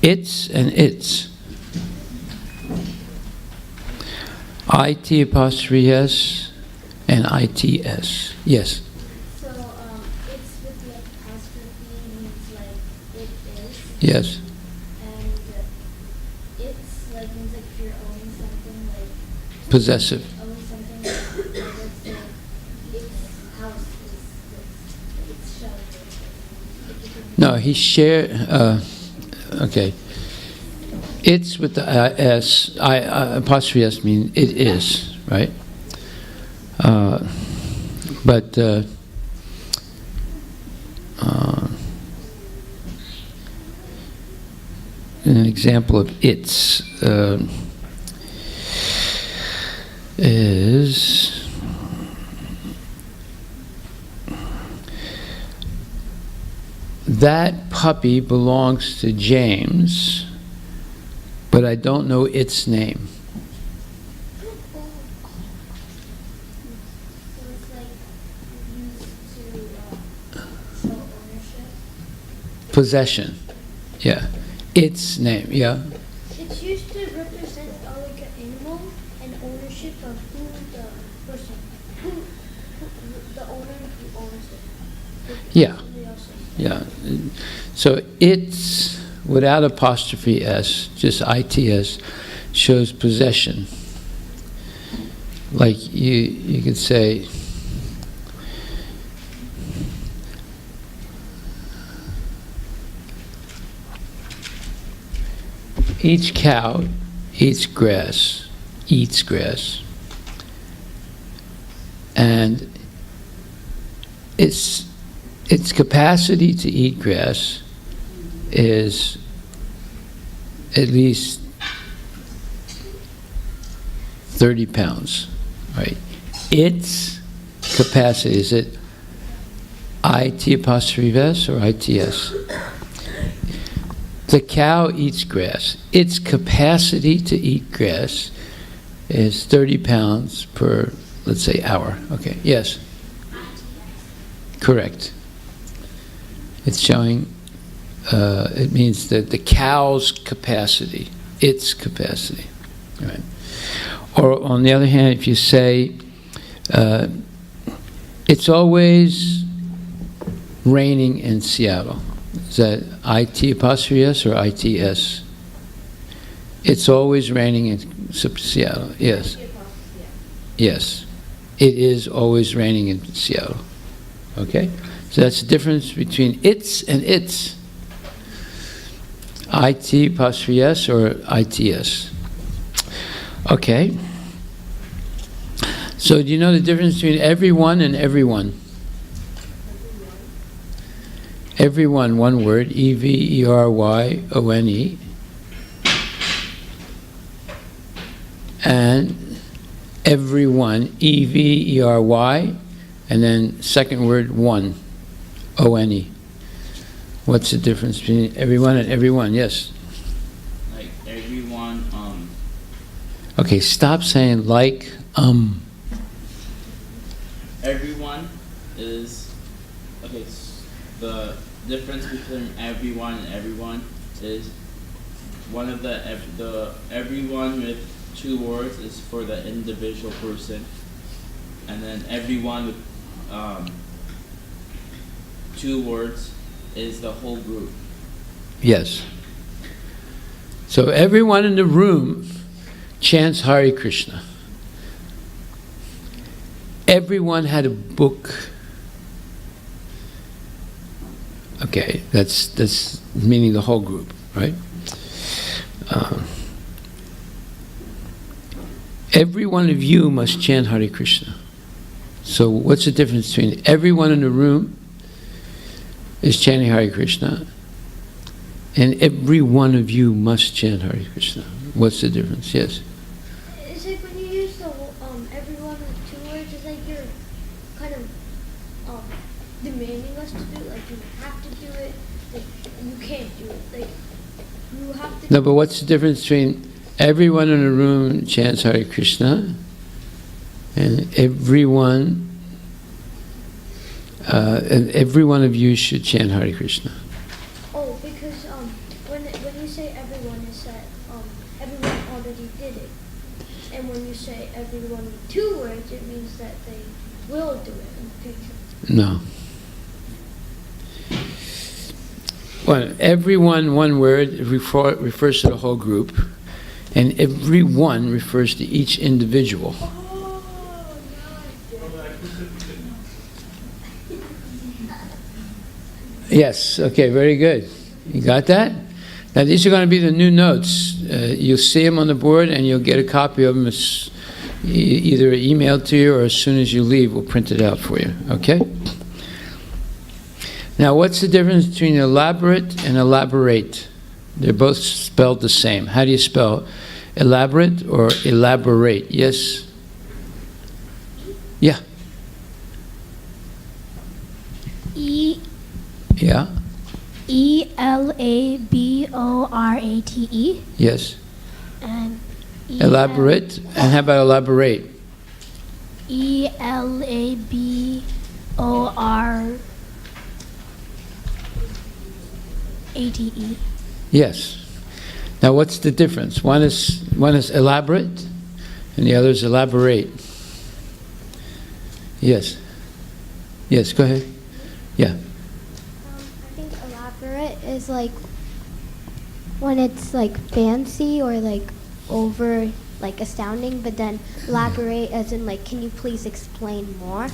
It's and its. IT apostrophe S and ITS. Yes. So it's with the apostrophe means like it is. Yes. And it's like means like if you're owning something like Possessive. owning something like let's say its house is this, its shelter. No, he shared. Okay. It's with the S. Apostrophe S means it is, right? But an example of its is that puppy belongs to James, but I don't know its name. So it's like used to show ownership. Possession. Yeah. Its name. Yeah. It's used to represent like an animal and ownership of who the person, the owner who owns it. Yeah. Yeah. So it's without apostrophe S, just ITS, shows possession. Like you could say, each cow eats grass, and its capacity to eat grass is at least 30 pounds, right? Its capacity, is it IT apostrophe S or ITS? The cow eats grass. Its capacity to eat grass is 30 pounds per, let's say, hour. Okay, yes. Correct. It's showing, it means that the cow's capacity, its capacity. Right? Or on the other hand, if you say, it's always raining in Seattle. Is that IT apostrophe S or ITS? It's always raining in Seattle. Yes. Yes. It is always raining in Seattle. Okay? So that's the difference between its and its. IT apostrophe S or ITS. Okay. So do you know the difference between everyone and everyone? Everyone, one word, EVERYONE. And everyone, EVERY, and then second word, one, ONE. What's the difference between everyone and everyone? Yes. Like everyone, Okay, stop saying like, Everyone is, okay, the difference between everyone and everyone is one of the everyone with two words is for the individual person, and then everyone with two words is the whole group. Yes. So everyone in the room chants Hare Krishna. Everyone had a book. Okay, that's meaning the whole group, right? Every one of you must chant Hare Krishna. So what's the difference between everyone in the room is chanting Hare Krishna and every one of you must chant Hare Krishna? What's the difference? Yes? It's like when you use the everyone with two words, it's like you're kind of demanding us to do it. Like you have to do it. Like you can't do it. Like you have to. No, but what's the difference between everyone in the room chants Hare Krishna and every one of you should chant Hare Krishna? Oh, because when you say everyone, is that everyone already did it, and when you say everyone with 2 words, it means that they will do it in the future. No. Well, everyone, one word, refers to the whole group, and everyone refers to each individual. Yes, okay, very good. You got that? Now, these are going to be the new notes. You'll see them on the board, and you'll get a copy of them either emailed to you, or as soon as you leave, we'll print it out for you, okay? Now, what's the difference between elaborate and elaborate? They're both spelled the same. How do you spell elaborate or elaborate? Yes? Yeah. Yeah? ELABORATE. Yes. And Elaborate. And how about elaborate? ELABORATE. Yes. Now, what's the difference? One is elaborate, and the other is elaborate. Yes. Yes, go ahead. Yeah. I think elaborate is like when it's like fancy or like over like astounding, but then elaborate as in like, can you please explain more?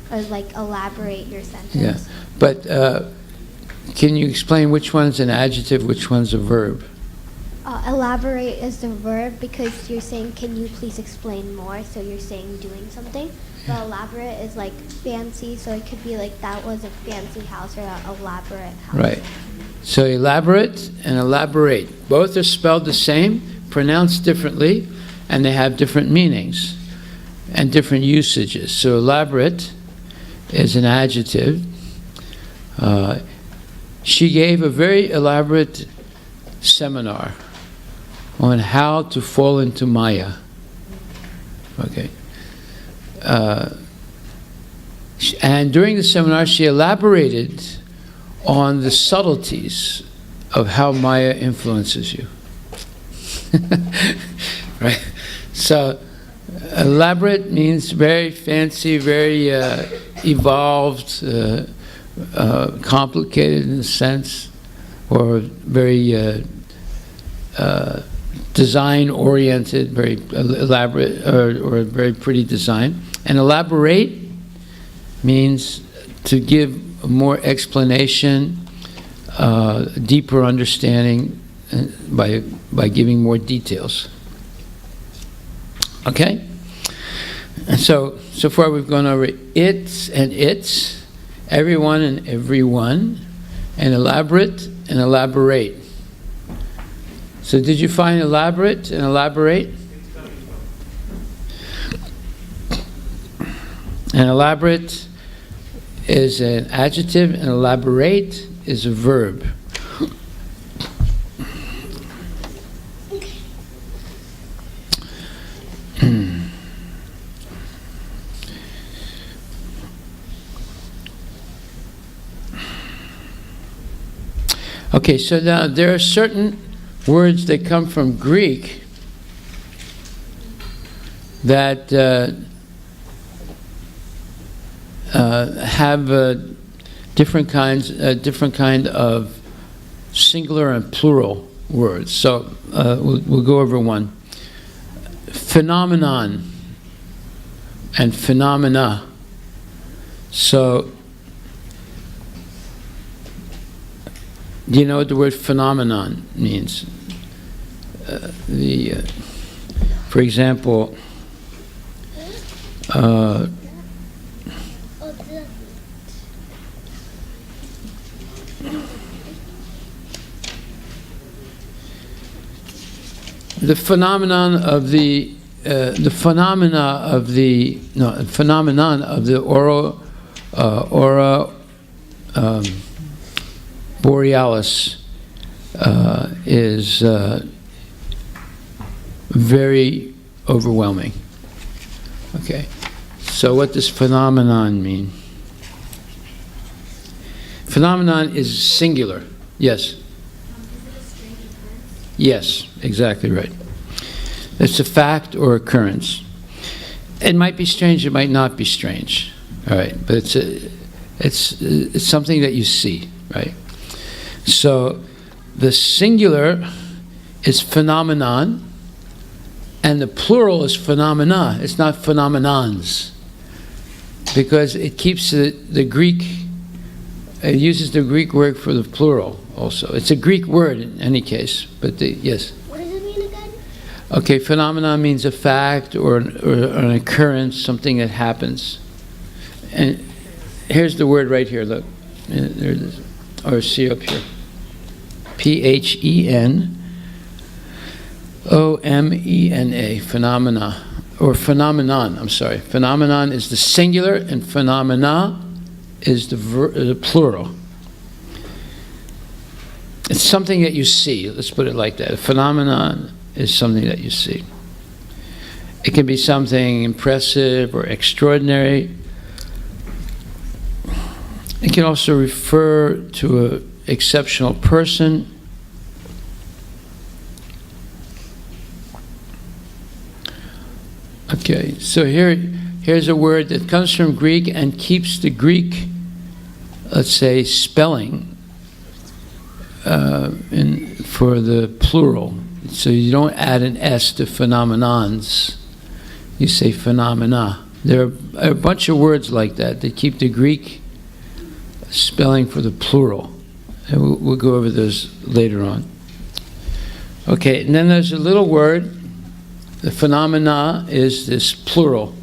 Or like elaborate your sentence. Yeah. But can you explain which one's an adjective, which one's a verb? Elaborate is the verb because you're saying, can you please explain more? So you're saying doing something. But elaborate is like fancy, so it could be like that was a fancy house or an elaborate house. Right. So elaborate and elaborate. Both are spelled the same, pronounced differently, and they have different meanings and different usages. So elaborate is an adjective. She gave a very elaborate seminar on how to fall into Maya. Okay. And during the seminar, she elaborated on the subtleties of how Maya influences you. Right? So, elaborate means very fancy, very evolved, complicated in a sense, or very design-oriented, very elaborate, or very pretty design. And elaborate means to give more explanation, deeper understanding by giving more details. Okay? And so far we've gone over it's and its, everyone and everyone, and elaborate and elaborate. So did you find elaborate and elaborate? And elaborate is an adjective, and elaborate is a verb. Okay, so now there are certain words that come from Greek that have different kind of singular and plural words. So we'll go over one. Phenomenon and phenomena. So, do you know what the word phenomenon means? For example, the phenomenon of the aurora borealis is very overwhelming. Okay, so what does phenomenon mean? Phenomenon is singular. Yes. Is it a Yes, exactly right. It's a fact or occurrence. It might be strange, it might not be strange. All right, but it's something that you see, right? So the singular is phenomenon, and the plural is phenomena. It's not phenomenons, because it keeps the Greek, it uses the Greek word for the plural also. It's a Greek word in any case, but yes. What does it mean again? Okay, phenomenon means a fact or an occurrence, something that happens. And here's the word right here, look. There it is. Or see up here. P-H-E-N-O-M-E-N-A, phenomena. Or phenomenon, I'm sorry. Phenomenon is the singular, and phenomena is the plural. It's something that you see, let's put it like that. A phenomenon is something that you see. It can be something impressive or extraordinary. It can also refer to an exceptional person. Okay, so here's a word that comes from Greek and keeps the Greek, let's say, spelling for the plural. So you don't add an S to phenomenons. You say phenomena. There are a bunch of words like that that keep the Greek spelling for the plural. And we'll go over those later on. Okay, and then there's a little word. The phenomena is this plural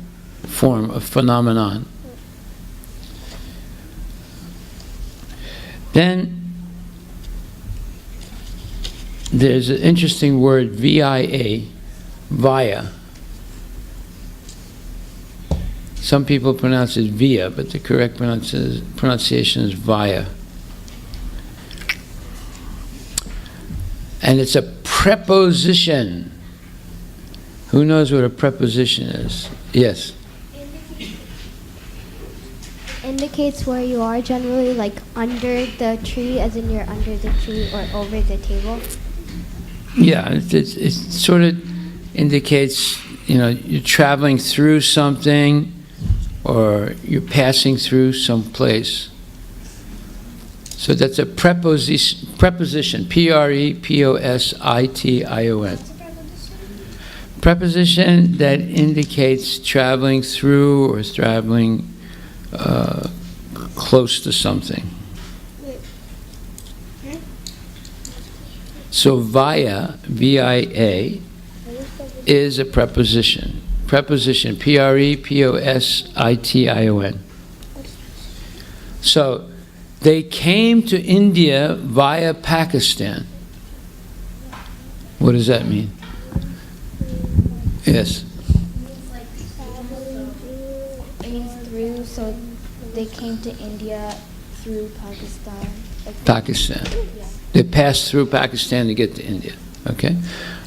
form of phenomenon. Then there's an interesting word, V-I-A, via. Some people pronounce it via, but the correct pronunciation is via. And it's a preposition. Who knows what a preposition is? Yes? Indicates where you are, generally like under the tree, as in you're under the tree or over the table. Yeah, it sort of indicates, you're traveling through something, or you're passing through some place. So that's a preposition, P-R-E-P-O-S-I-T-I-O-N. Preposition that indicates traveling through or traveling close to something. So via, V-I-A, is a preposition. Preposition, P-R-E-P-O-S-I-T-I-O-N. So they came to India via Pakistan. What does that mean? Yes. Means through, so they came to India through Pakistan. Pakistan. Yeah. They passed through Pakistan to get to India. Okay?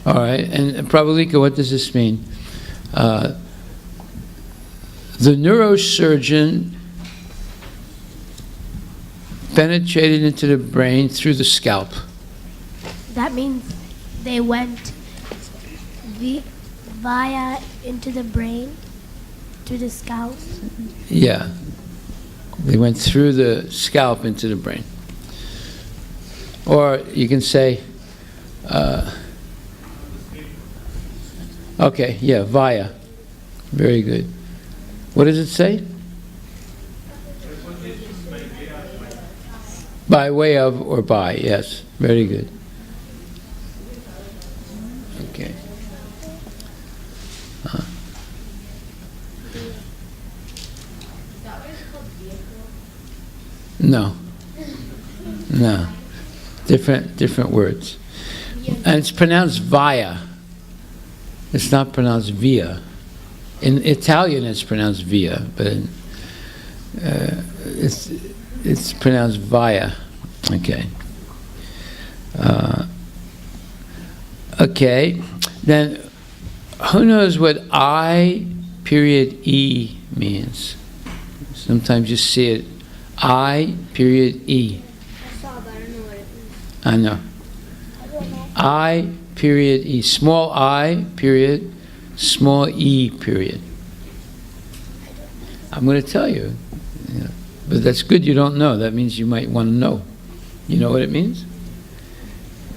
All right. And Prabhu, what does this mean? The neurosurgeon penetrated into the brain through the scalp. That means they went via into the brain, to the scalp. Yeah. They went through the scalp into the brain. Or you can say, okay, yeah, via. Very good. What does it say? By way of or by, yes. Very good. Okay. No. No. Different words. And it's pronounced via. It's not pronounced via. In Italian it's pronounced via, but it's pronounced via. Okay. Okay. Then who knows what I.E means? Sometimes you see it. I.E. I saw, but I don't know what it means. I know. I period E. Small I period, small E period. I'm going to tell you. Yeah. But that's good you don't know. That means you might want to know. You know what it means?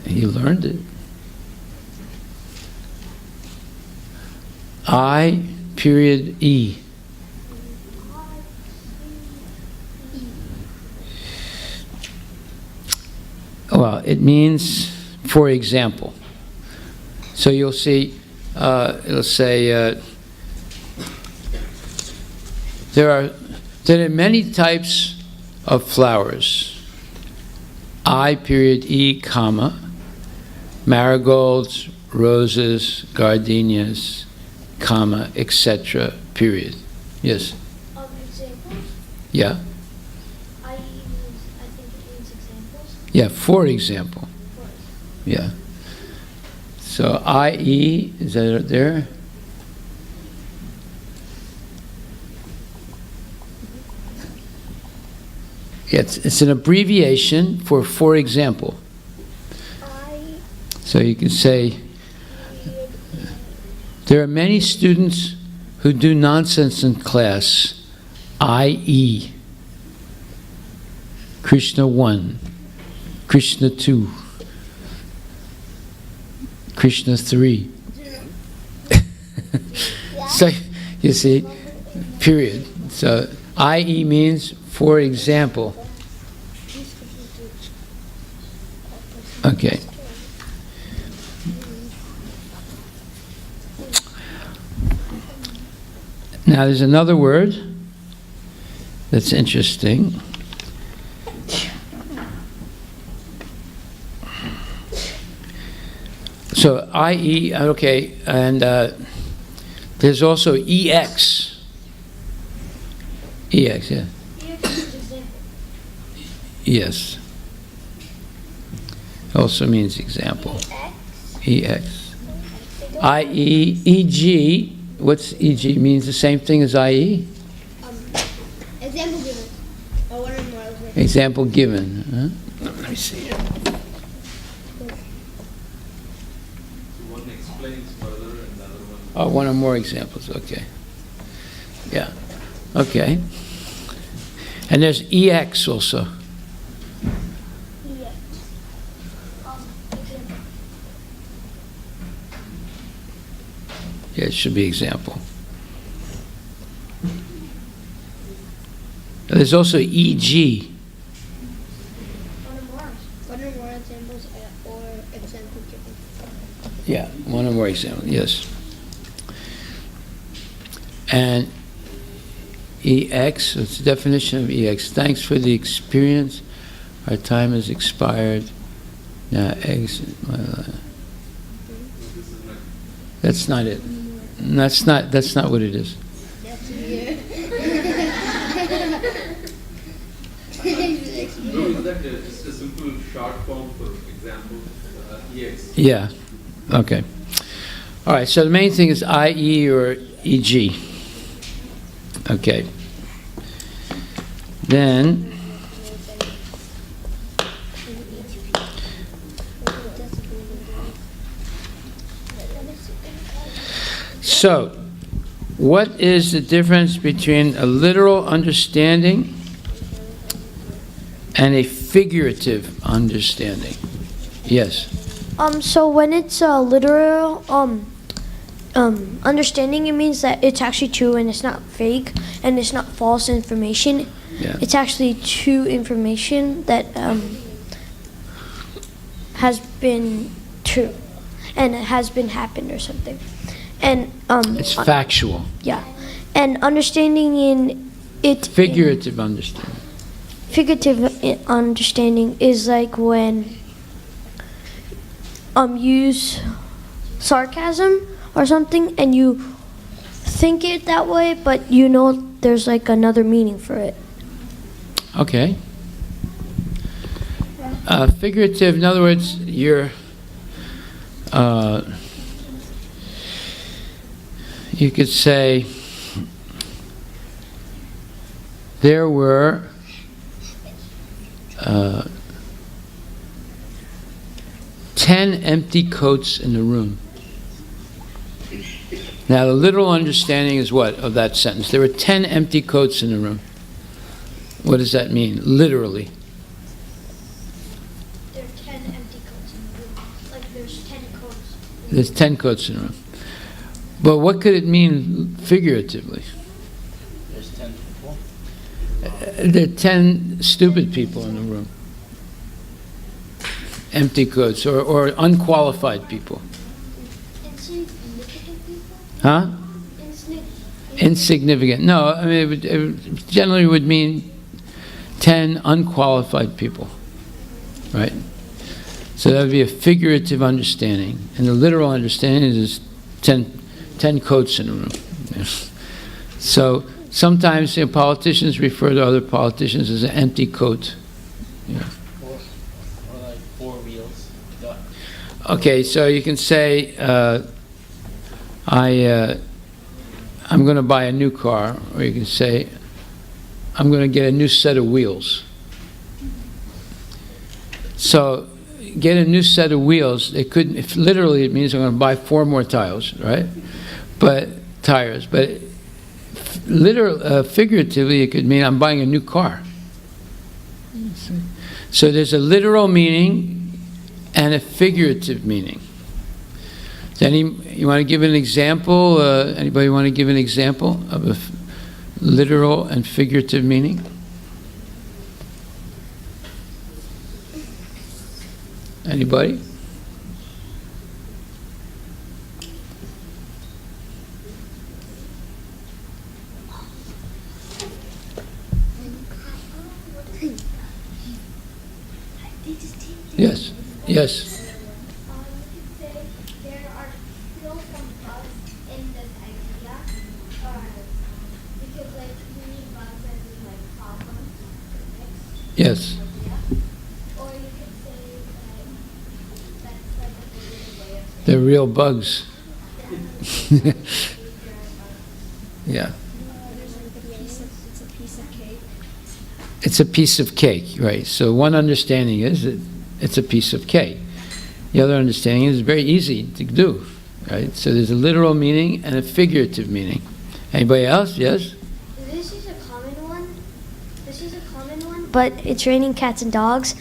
You learned it. I period E. Well, it means, for example. So you'll see, it'll say, there are many types of flowers. I period E comma, marigolds, roses, gardenias, comma, etc. period. Yes. Examples. Yeah. I think it means examples. Yeah. For example. Yeah. So IE, is that there? Yeah, it's an abbreviation for example. So you can say, there are many students who do nonsense in class, i.e. Krishna 1, Krishna 2, Krishna 3. So, you see, period. So, i.e. means, for example. Okay. Now there's another word that's interesting. So IE, okay, and there's also EX. EX, yeah. Yes. Also means example. EX. IE, EG. What's EG? Means the same thing as IE? Example given. Or one or more. Example given. Huh? Let me see it. One explains further and the other one... Oh, one or more examples. Okay. Yeah. Okay. And there's EX also. Yeah, it should be example. There's also EG. One or more examples or example given. Yeah, one or more examples, yes. And EX, it's the definition of EX. Thanks for the experience. Our time has expired. Now, exit my life. That's not it. That's not what it is. That's weird. No, is that just a simple short form for example, EX? Yeah. Okay. All right. So the main thing is IE or EG. Okay. Then so what is the difference between a literal understanding and a figurative understanding? Yes. So when it's a literal understanding, it means that it's actually true and it's not fake and it's not false information. Yeah. It's actually true information that has been true and it has been happened or something. And It's factual. yeah, and understanding in it. Figurative understanding. Figurative understanding is like when use sarcasm or something and you think it that way, but you know there's like another meaning for it. Okay. Figurative, in other words, you're you could say there were 10 10 empty coats in the room. Now, the literal understanding is what of that sentence? There were 10 empty coats in the room. What does that mean, literally? There are 10 empty coats in the room. Like there's 10 coats. There's 10 coats in the room. But what could it mean figuratively? There's 10 people. There are 10 stupid people in the room. Empty coats, or unqualified people. Insignificant people? Huh? Insignificant. Insignificant. No, I mean, it generally would mean 10 unqualified people, right? So that would be a figurative understanding. And the literal understanding is 10 coats in the room. Yes. So sometimes politicians refer to other politicians as an empty coat. Yeah. Or like 4 wheels. Okay, so you can say, I'm going to buy a new car, or you can say, I'm going to get a new set of wheels. So, get a new set of wheels. It could, if literally, it means I'm going to buy 4 more tires, right? But figuratively, it could mean I'm buying a new car. So there's a literal meaning and a figurative meaning. You want to give an example? Anybody want to give an example of a literal and figurative meaning? Anybody? Yes. Yes. You could say there are still some bugs in this idea, because like you need bugs as in like problems to fix Yes. idea. Or you could say that that's like a figurative way of saying They're real bugs. there are bugs. Yeah. It's a piece of cake. It's a piece of cake, right? So one understanding is that it's a piece of cake. The other understanding is very easy to do, right? So there's a literal meaning and a figurative meaning. Anybody else? Yes? This is a common one. But it's raining cats and dogs.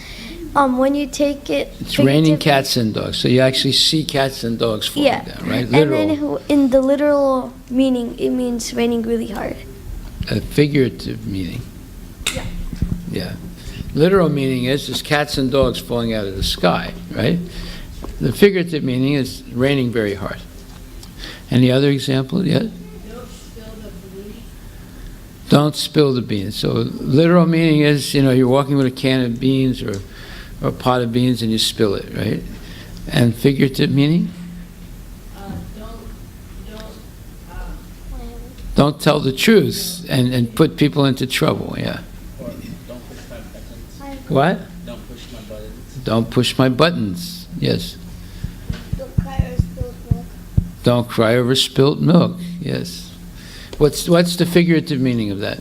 When you take it, It's raining figuratively- cats and dogs. So you actually see cats and dogs falling Yeah. down, right? And Literal. then in the literal meaning, it means raining really hard. A figurative meaning. Yeah. Yeah. Literal meaning is there's cats and dogs falling out of the sky, right? The figurative meaning is raining very hard. Any other example? Yes? Don't spill the beans. So literal meaning is, you're walking with a can of beans or a pot of beans and you spill it, right? And figurative meaning? Don't tell the truth and put people into trouble, yeah. Or don't push my buttons. What? Don't push my buttons. Don't push my buttons, yes. Don't cry or spill milk. Don't cry over spilt milk, yes. What's the figurative meaning of that?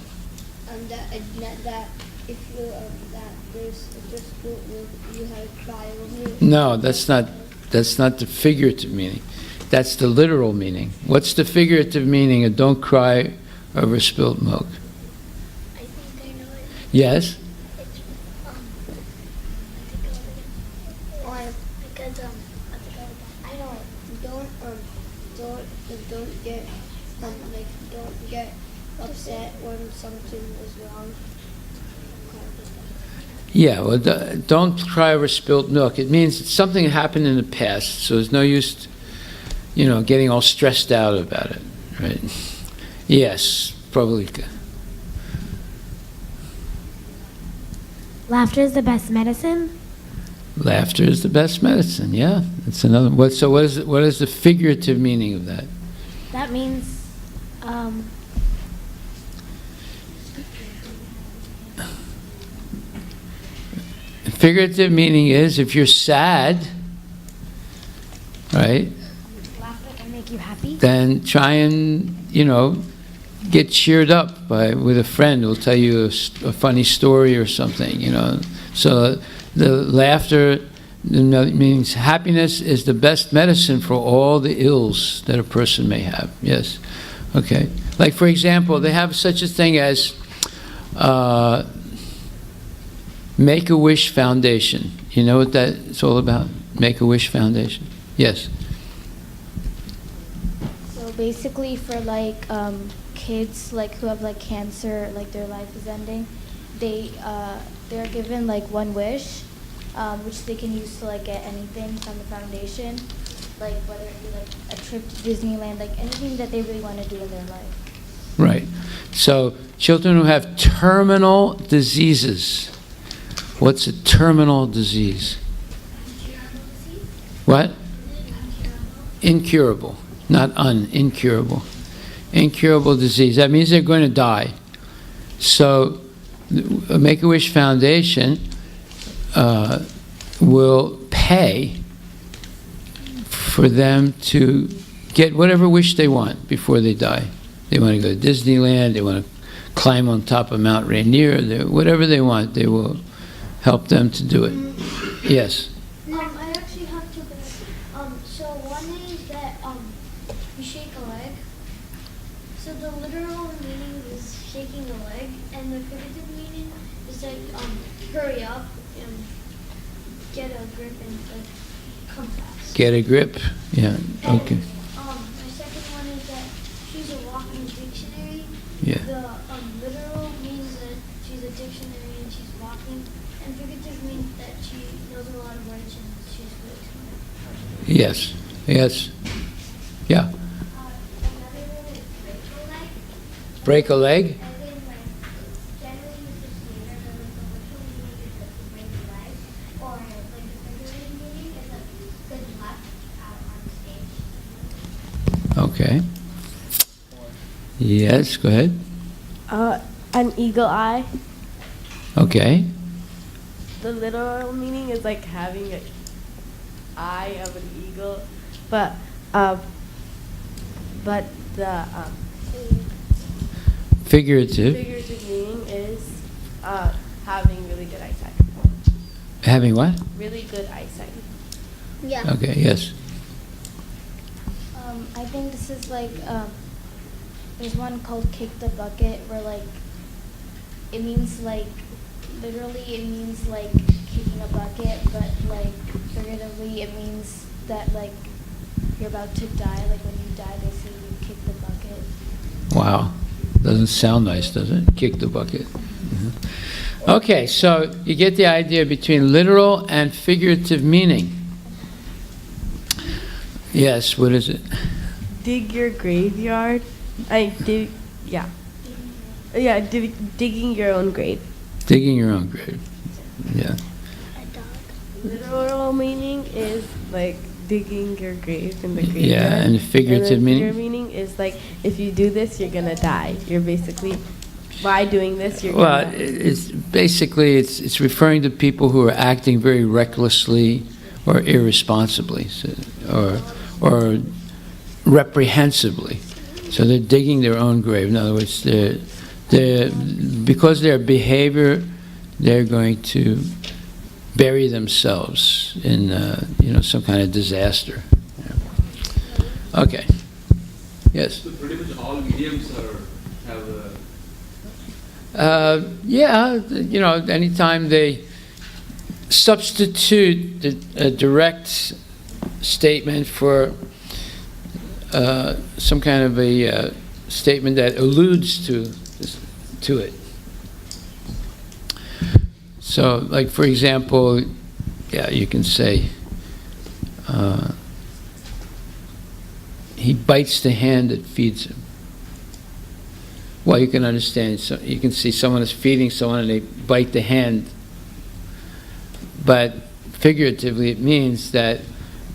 That if you that there's just spilt milk, you have to cry over it. No, that's not the figurative meaning. That's the literal meaning. What's the figurative meaning of don't cry over spilt milk? I think I know it. Yes? It's because I know it. Don't get don't get upset when something is wrong. Yeah, well, don't cry over spilt milk. It means it's something that happened in the past, so there's no use, getting all stressed out about it, right? Yes, probably. Laughter is the best medicine. Laughter is the best medicine, yeah. That's another. What is the figurative meaning of that? That means Figurative meaning is if you're sad, right, laughter can make you happy. then try and, get cheered up with a friend who'll tell you a funny story or something, So the laughter It means happiness is the best medicine for all the ills that a person may have. Yes. Okay. Like, for example, they have such a thing as Make-A-Wish Foundation. You know what that's all about? Make-A-Wish Foundation? Yes. So basically for like kids like who have like cancer, like their life is ending, they're given like one wish, which they can use to like get anything from the foundation, like whether it be like a trip to Disneyland, like anything that they really want to do in their life. Right. So children who have terminal diseases. What's a terminal disease? What? Incurable. Not incurable. Incurable disease. That means they're going to die. So the Make-A-Wish Foundation will pay for them to get whatever wish they want before they die. They want to go to Disneyland, they want to climb on top of Mount Rainier, whatever they want, they will help them to do it. Yes? I actually have two things. So one is that you shake a leg. So the literal meaning is shaking a leg, and the figurative meaning is like hurry up and get a grip and like come fast. Get a grip? Yeah, okay. My second one is that she's a walking dictionary. Yeah. The literal means that she's a dictionary and she's walking, and figurative means that she knows a lot of words and she's really smart. Yes, yes. Yeah. Another one is break a leg. Break a leg? As in, like, generally you just say that, but like the literal meaning is that you break a leg, or like the figurative meaning is that good luck out on stage. Okay. Yes, go ahead. An eagle eye. Okay. The literal meaning is like having an eye of an eagle, but the Figurative. figurative meaning is having really good eyesight. Having what? Really good eyesight. Yeah. Okay, yes. I think this is like there's one called Kick the Bucket where like it means like literally it means like kicking a bucket, but like figuratively it means that like you're about to die, like when you die they say you kick the bucket. Wow. Doesn't sound nice, does it? Kick the bucket. Mhm. Okay, so you get the idea between literal and figurative meaning. Yes, what is it? Dig your graveyard. Digging your own grave. Digging your own grave. Yeah. Literal meaning is like digging your grave in the graveyard. Yeah, and the figurative meaning? Figurative meaning is like if you do this, you're gonna die. You're basically by doing this, you're Well, gonna. it's basically it's referring to people who are acting very recklessly or irresponsibly, or reprehensibly. So they're digging their own grave. In other words, because their behavior, they're going to bury themselves in some kind of disaster. Yeah. Okay. Yes. So pretty much all idioms have a Anytime they substitute a direct statement for some kind of a statement that alludes to it. So, like, for example, you can say, he bites the hand that feeds him. Well, you can understand, so you can see someone is feeding someone and they bite the hand. But figuratively, it means that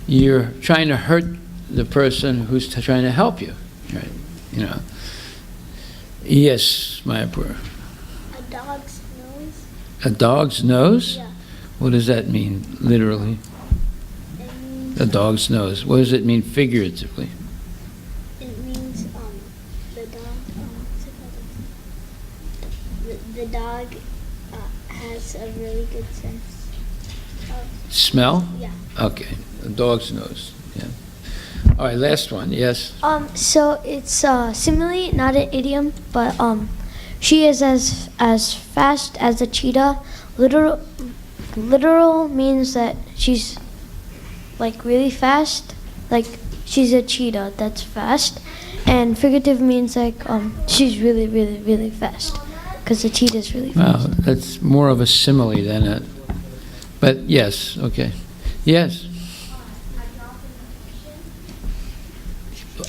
you're trying to hurt the person who's trying to help you, right? Yes, Mayapur. A dog's nose. A dog's nose? Yeah. What does that mean, literally? It means A dog's nose. What does it mean figuratively? the dog. What's it called? The dog has a really good sense Smell? Yeah. Okay. A dog's nose. Yeah. All right, last one. Yes. So it's simile, not an idiom, but she is as fast as a cheetah. Literal means that she's like really fast, like she's a cheetah that's fast, and figurative means like she's really, really, really fast, because the cheetah's really fast. Wow, that's more of a simile than a. But yes, okay. Yes.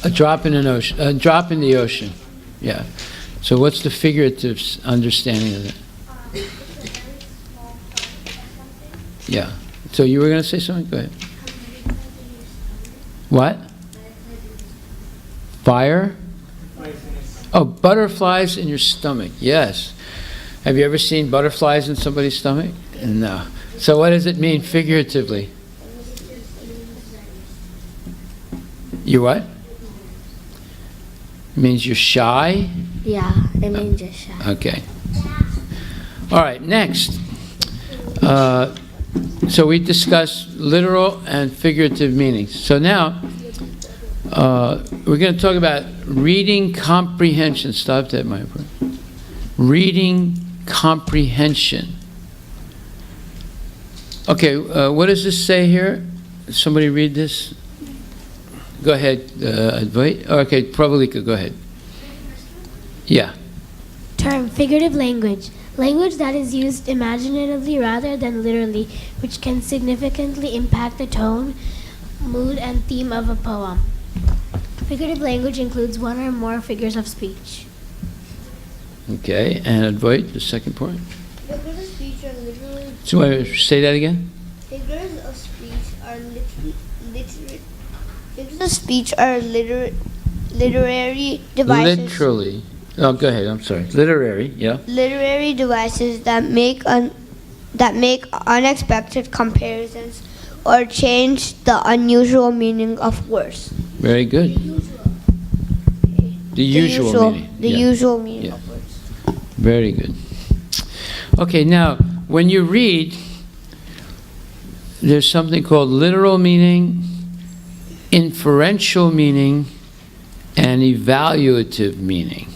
A drop in an ocean. A drop in the ocean. Yeah. So what's the figurative understanding of that? Yeah. So you were going to say something? Go ahead. What? Fire? Oh, butterflies in your stomach. Yes. Have you ever seen butterflies in somebody's stomach? No. So what does it mean figuratively? You what? It means you're shy? Yeah, it means just shy. Okay. All right, next. So we discussed literal and figurative meanings. So now, we're going to talk about reading comprehension. Stop that, my friend. Reading comprehension. Okay, what does this say here? Somebody read this? Go ahead, Advait. Okay, Prabhalika, go ahead. Yeah. Term figurative language. Language that is used imaginatively rather than literally, which can significantly impact the tone, mood, and theme of a poem. Figurative language includes one or more figures of speech. Okay, and Advait, the second part. Figures of speech are literally. So say that again? Figures of speech are figures of speech are literary devices. Literally. Oh, go ahead. I'm sorry. Literary. Yeah. Literary devices that make unexpected comparisons or change the unusual meaning of words. Very good. The usual meaning. The Yeah. usual meaning Yeah. of words. Very good. Okay, now when you read, there's something called literal meaning, inferential meaning, and evaluative meaning.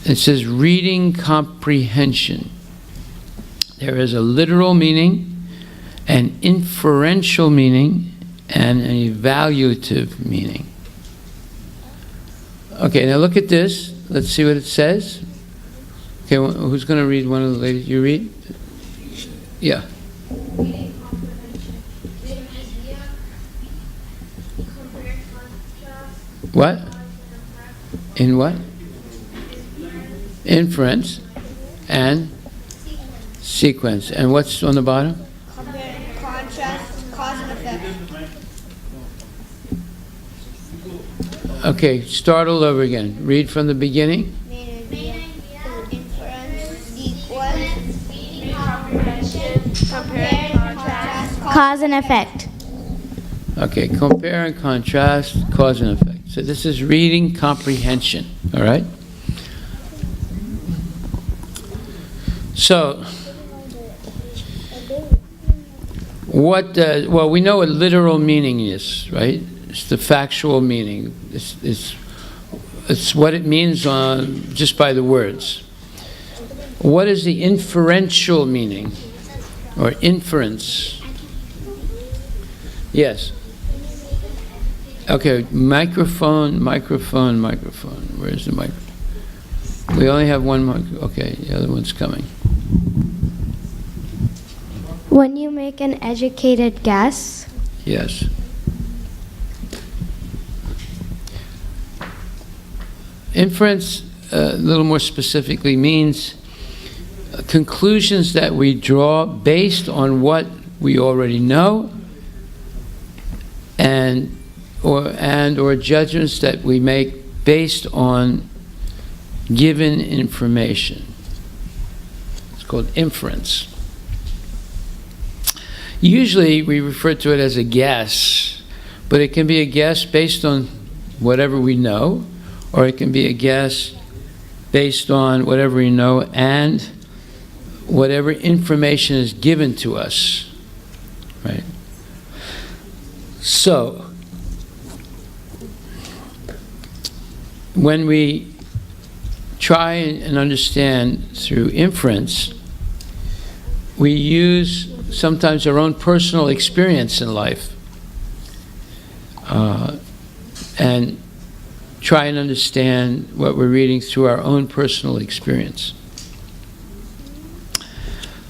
It says reading comprehension. There is a literal meaning, an inferential meaning, and an evaluative meaning. Okay, now look at this. Let's see what it says. Okay, who's going to read? One of the ladies? You read? Yeah. What? In what? Inference and sequence. And what's on the bottom? Compare, contrast, cause and effect. Okay, start all over again. Read from the beginning. Main idea, inference, sequence, compare, contrast, Cause and effect. Okay, compare and contrast, cause and effect. So this is reading comprehension, all right? So, well, we know what literal meaning is, right? It's the factual meaning. It's what it means just by the words. What is the inferential meaning or inference? Yes. Okay, microphone. Where's the microphone? We only have one mic. Okay, the other one's coming. When you make an educated guess, Yes. Inference, a little more specifically, means conclusions that we draw based on what we already know, or judgments that we make based on given information. It's called inference. Usually we refer to it as a guess, but it can be a guess based on whatever we know, or it can be a guess based on whatever we know and whatever information is given to us, right? So, when we try and understand through inference, we use sometimes our own personal experience in life and try and understand what we're reading through our own personal experience.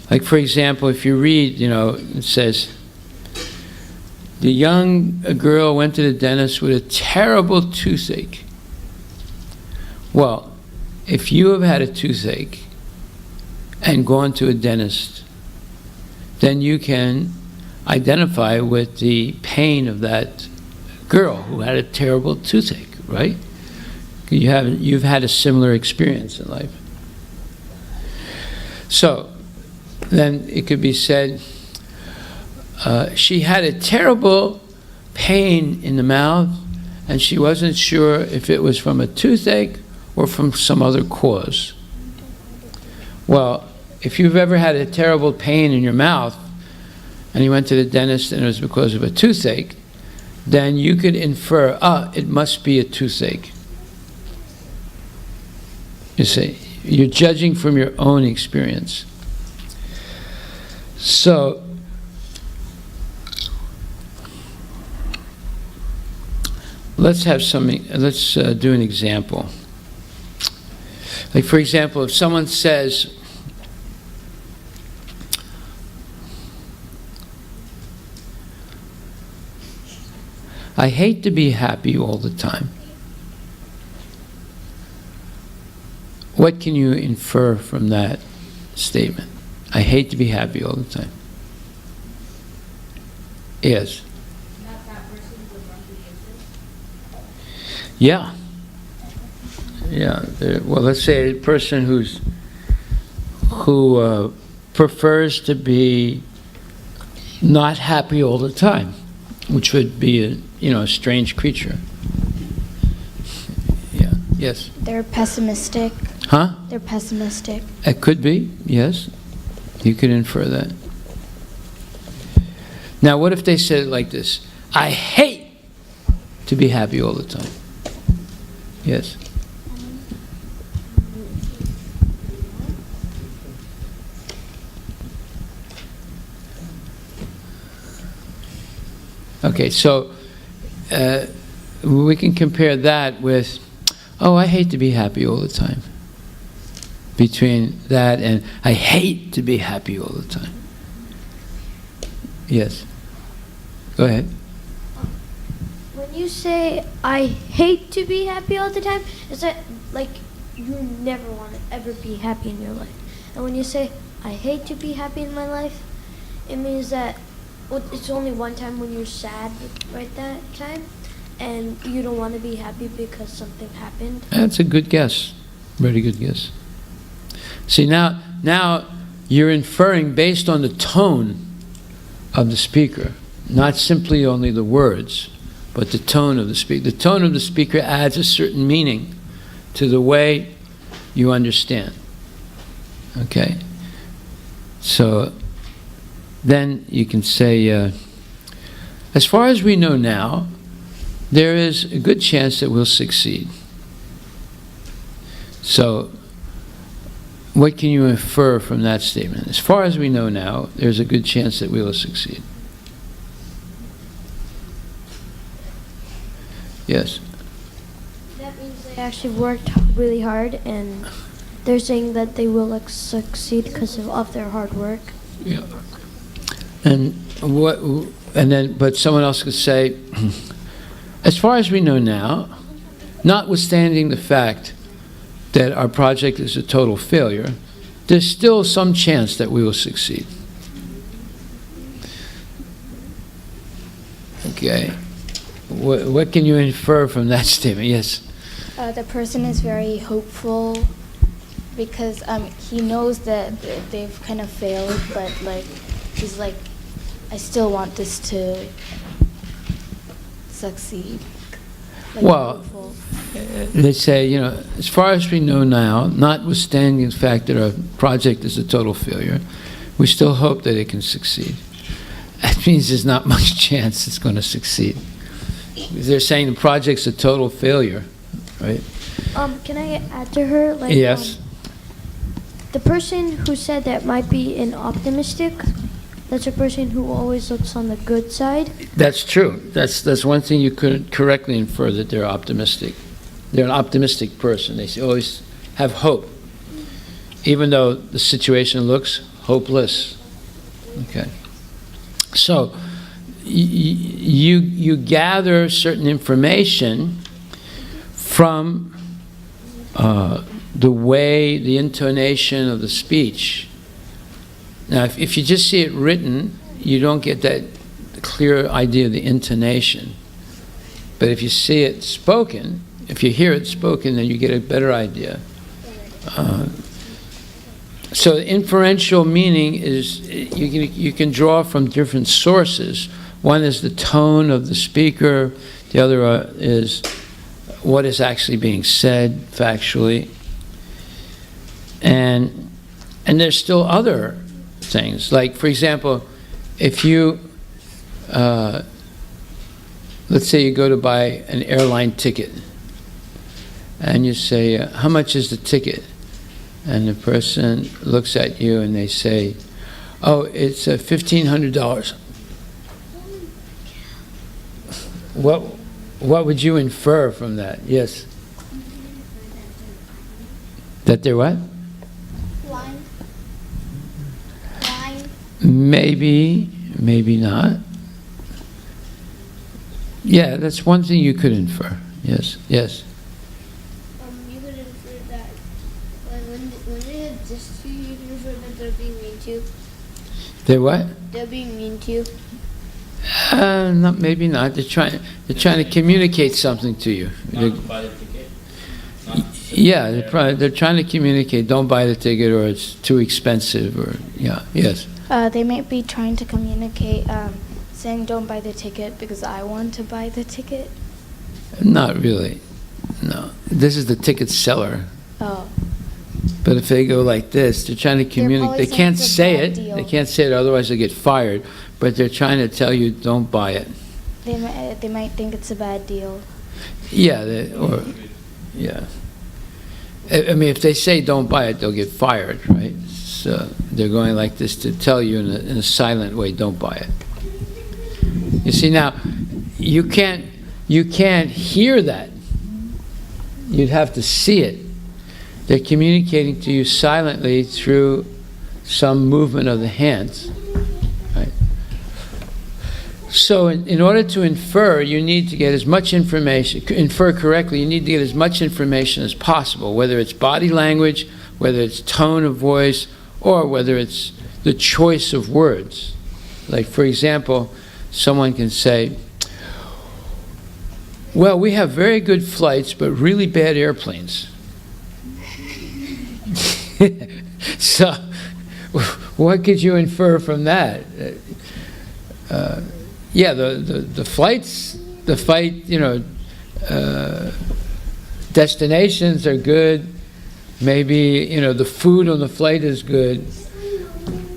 Like, for example, if you read, it says, the young girl went to the dentist with a terrible toothache. Well, if you have had a toothache and gone to a dentist, then you can identify with the pain of that girl who had a terrible toothache, right? You've had a similar experience in life. So, then it could be said, she had a terrible pain in the mouth, and she wasn't sure if it was from a toothache or from some other cause. Well, if you've ever had a terrible pain in your mouth, and you went to the dentist and it was because of a toothache, then you could infer, it must be a toothache. You see, you're judging from your own experience. So, let's do an example. Like, for example, if someone says, I hate to be happy all the time. What can you infer from that statement? I hate to be happy all the time. Yes. That person's a grumpy person? Yeah. Yeah. Well, let's say a person who prefers to be not happy all the time, which would be a strange creature. Yeah. Yes. They're pessimistic. Huh? They're pessimistic. It could be. Yes. You could infer that. Now, what if they said it like this? I hate to be happy all the time. Yes. Okay, so we can compare that with, I hate to be happy all the time. Between that and I hate to be happy all the time. Yes. Go ahead. When you say I hate to be happy all the time, is that like you never want to ever be happy in your life? And when you say I hate to be happy in my life, it means that it's only one time when you're sad right that time, and you don't want to be happy because something happened. That's a good guess. Very good guess. See, now you're inferring based on the tone of the speaker, not simply only the words, but the tone of the speaker. The tone of the speaker adds a certain meaning to the way you understand. Okay? So then you can say, as far as we know now, there is a good chance that we'll succeed. So, what can you infer from that statement? As far as we know now, there's a good chance that we will succeed. Yes? That means they actually worked really hard, and they're saying that they will succeed because of their hard work. Yeah. But someone else could say, as far as we know now, notwithstanding the fact that our project is a total failure, there's still some chance that we will succeed. Okay. What can you infer from that statement? Yes? The person is very hopeful because he knows that they've kind of failed, but he's like, I still want this to succeed. like Well, hopeful? They say, you know, as far as we know now, notwithstanding the fact that our project is a total failure, we still hope that it can succeed. That means there's not much chance it's going to succeed. They're saying the project's a total failure, right? Can I add to her? Like, Yes. The person who said that might be an optimistic, that's a person who always looks on the good side. That's true. That's one thing you could correctly infer, that they're optimistic. They're an optimistic person. They always have hope, even though the situation looks hopeless. Okay. So you gather certain information from the way, the intonation of the speech. Now, if you just see it written, you don't get that clear idea of the intonation. But if you see it spoken, if you hear it spoken, then you get a better idea. So inferential meaning is, you can draw from different sources. One is the tone of the speaker. The other is what is actually being said factually. And there's still other things. Like, for example, if you, let's say you go to buy an airline ticket, and you say, how much is the ticket? And the person looks at you and they say, oh, it's $1,500. What would you infer from that? Yes? That they're what? Blind. Maybe, maybe not. Yeah, that's one thing you could infer. Yes, yes. You could infer that when they exist to you, you can infer that they're being mean to you. They're what? They're being mean to you. Not, maybe not. They're trying to communicate something to you. Not to buy the ticket. Yeah, they're trying to communicate. Don't buy the ticket, or it's too expensive, or yeah, yes. They might be trying to communicate, saying don't buy the ticket because I want to buy the ticket. Not really. No, this is the ticket seller. Oh. But if they go like this, they're trying to communicate. probably They can't saying it's a say bad it. deal. They can't say it, otherwise they get fired. But they're trying to tell you, don't buy it. They might think it's a bad deal. Yeah, yeah. I mean, if they say don't buy it, they'll get fired, right? So they're going like this to tell you in a silent way, don't buy it. You see, now, you can't hear that. You'd have to see it. They're communicating to you silently through some movement of the hands. Right? So in order to infer, you need to get as much information, infer correctly, you need to get as much information as possible, whether it's body language, whether it's tone of voice, or whether it's the choice of words. Like, for example, someone can say, well, we have very good flights, but really bad airplanes. So, what could you infer from that? Yeah, the flights, destinations are good. Maybe, the food on the flight is good.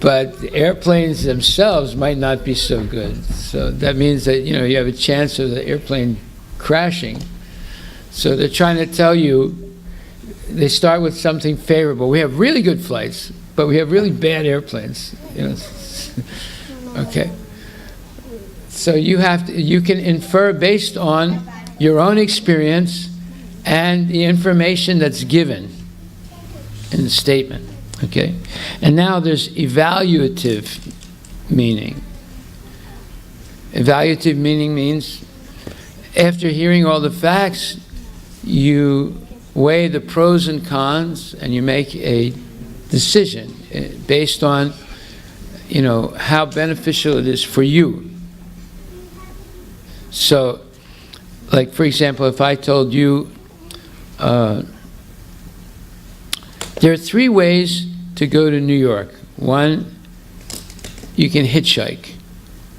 But the airplanes themselves might not be so good. So that means that, you have a chance of the airplane crashing. So they're trying to tell you, they start with something favorable. We have really good flights, but we have really bad airplanes. Okay. So you can infer based on your own experience and the information that's given in the statement. Okay. And now there's evaluative meaning. Evaluative meaning means after hearing all the facts, you weigh the pros and cons and you make a decision based on, how beneficial it is for you. So, like, for example, if I told you, there are 3 ways to go to New York. 1, you can hitchhike.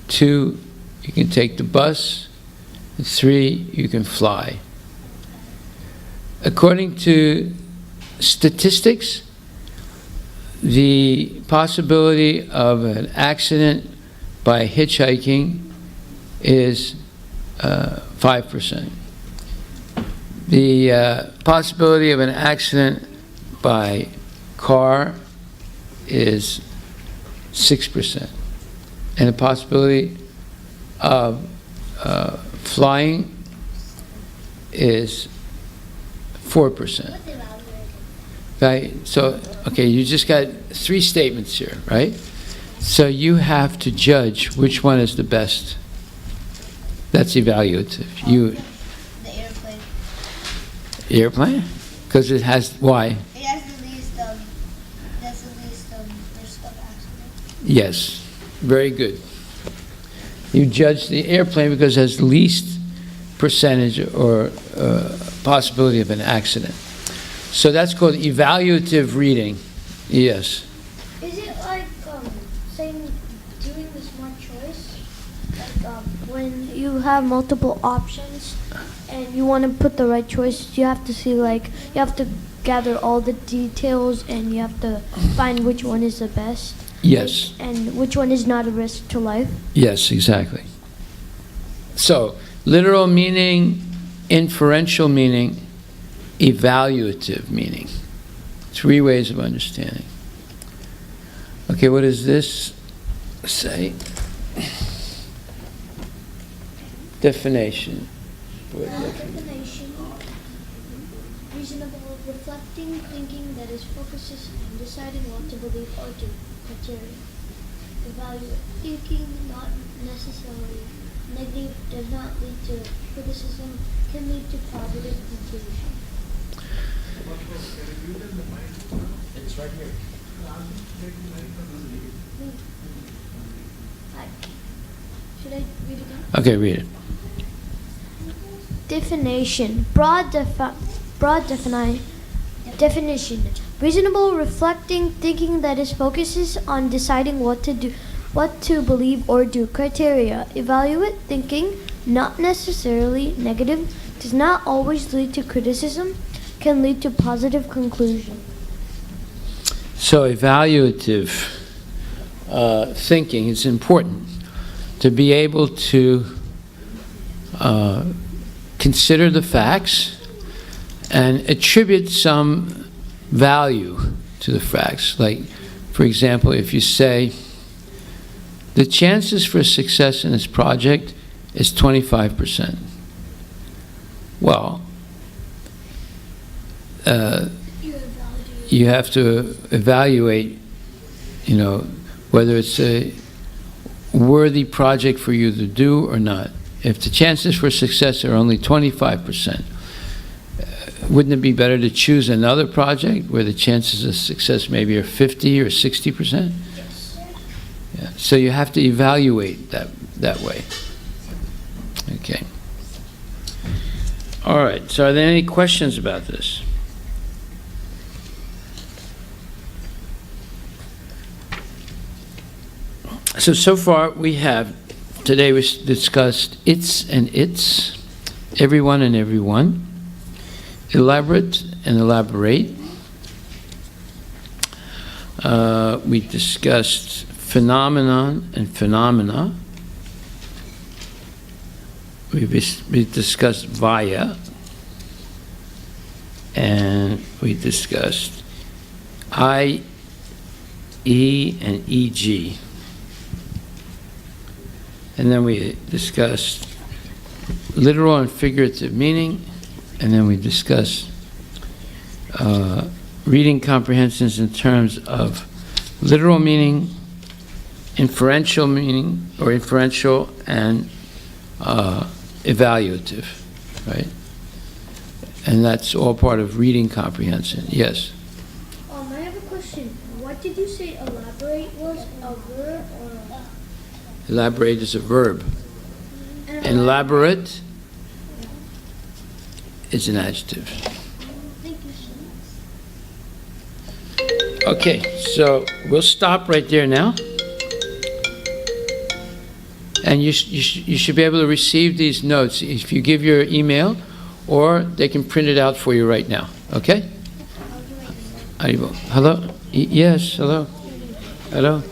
2, you can take the bus. 3, you can fly. according to statistics, the possibility of an accident by hitchhiking is 5%. The possibility of an accident by car is 6%. And the possibility of flying is 4%. Right? So, okay, you just got 3 statements here, right? So you have to judge which one is the best. That's evaluative. The airplane. Airplane? Because it has, why? It has the least, that's the least risk of accident. Yes, very good. You judge the airplane because it has the least percentage or possibility of an accident. So that's called evaluative reading. Yes. Is it like saying doing the smart choice? Like When you have multiple options and you want to put the right choice, you have to see, like, you have to gather all the details and you have to find which one is the best. Yes. And which one is not a risk to life. Yes, exactly. So, literal meaning, inferential meaning, evaluative meaning. 3 ways of understanding. Okay, what does this say? Definition. definition, reasonable, reflecting, thinking that is focuses on deciding what to believe or do, criteria. Evaluate, thinking not necessarily negative, does not lead to criticism, can lead to positive conclusion. It's right here. Should I read again? Okay, read it. Definition. Definition. Reasonable, reflecting, thinking that is focuses on deciding what to do, what to believe or do. Criteria. Evaluate, thinking, not necessarily negative, does not always lead to criticism, can lead to positive conclusion. So, evaluative thinking is important to be able to consider the facts and attribute some value to the facts. Like, for example, if you say, the chances for success in this project is 25%. Well, you have to evaluate, whether it's a worthy project for you to do or not. If the chances for success are only 25%, wouldn't it be better to choose another project where the chances of success maybe are 50 or 60%? Yes. Yeah. So you have to evaluate that way. Okay. All right. So are there any questions about this? So far today we discussed its and its, everyone and everyone, elaborate and elaborate. We discussed phenomenon and phenomena. We discussed via, and we discussed I, E, and EG. And then we discussed literal and figurative meaning, and then we discussed reading comprehensions in terms of literal meaning, inferential meaning, or inferential and evaluative, right? And that's all part of reading comprehension. Yes? I have a question. What did you say elaborate was? A verb or a... Elaborate is a verb. And And elaborate is an adjective. Thank you so much. Okay, so we'll stop right there now. And you should be able to receive these notes. If you give your email or they can print it out for you right now. Okay? Hello? Yes, hello? Hello?